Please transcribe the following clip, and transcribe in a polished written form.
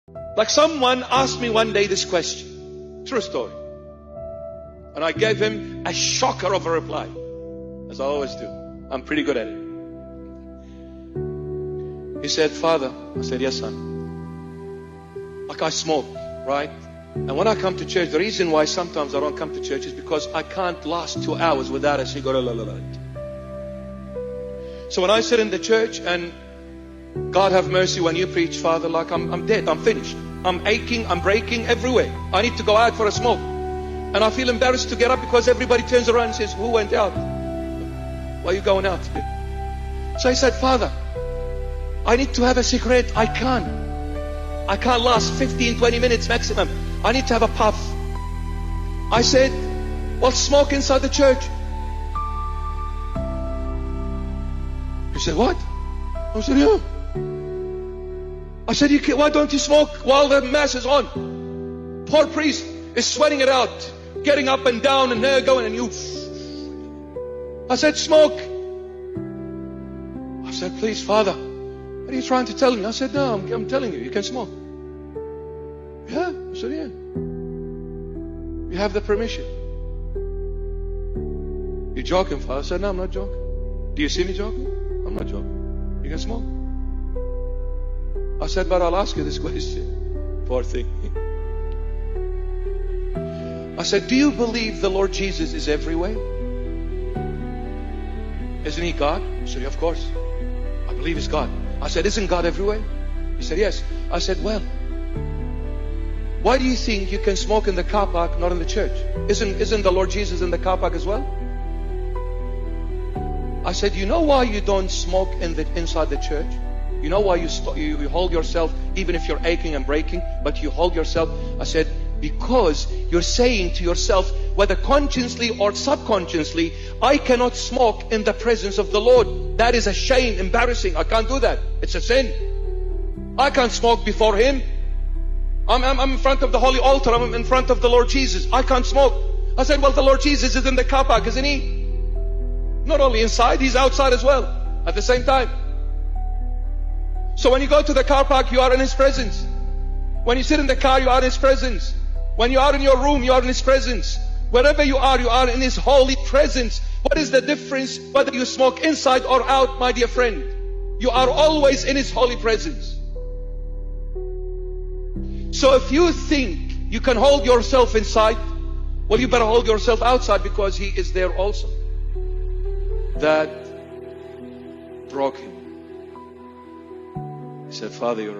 Like someone asked me one day this question. True story. And I gave him a shocker of a reply. As I always do. I'm pretty good at it. He said, Father. I said, yes, son. Like I smoke, right? And when I come to church, the reason why sometimes I don't come to church is because I can't last 2 hours without a cigarette. So when I sit in the church and God have mercy when you preach, Father, like I'm dead, I'm finished. I'm aching, I'm breaking everywhere. I need to go out for a smoke. And I feel embarrassed to get up because everybody turns around and says, who went out? Why are you going out? So I said, Father, I need to have a cigarette. I can't last 15, 20 minutes maximum. I need to have a puff. I said, well, smoke inside the church. He said, what? I said, yeah. I said, why don't you smoke while the mass is on? Poor priest is sweating it out, getting up and down and there going, and you. I said, smoke. I said, please, Father, what are you trying to tell me? I said, no, I'm telling you, you can smoke. Yeah, I said, yeah. You have the permission. You're joking, Father? I said, no, I'm not joking. Do you see me joking? I'm not joking. You can smoke. I said, but I'll ask you this question. Poor thing. I said, do you believe the Lord Jesus is everywhere? Isn't He God? He said, of course. I believe He's God. I said, isn't God everywhere? He said, yes. I said, well, why do you think you can smoke in the car park, not in the church? Isn't the Lord Jesus in the car park as well? I said, you know why you don't smoke inside the church? You know why you hold yourself, even if you're aching and breaking, but you hold yourself? I said, because you're saying to yourself, whether consciously or subconsciously, I cannot smoke in the presence of the Lord. That is a shame, embarrassing. I can't do that. It's a sin. I can't smoke before Him. I'm in front of the holy altar. I'm in front of the Lord Jesus. I can't smoke. I said, well, the Lord Jesus is in the car park, isn't He? Not only inside, He's outside as well at the same time. So when you go to the car park, you are in His presence. When you sit in the car, you are in His presence. When you are in your room, you are in His presence. Wherever you are in His holy presence. What is the difference whether you smoke inside or out, my dear friend? You are always in His holy presence. So if you think you can hold yourself inside, well, you better hold yourself outside, because He is there also. That broke him. He said, Father, you're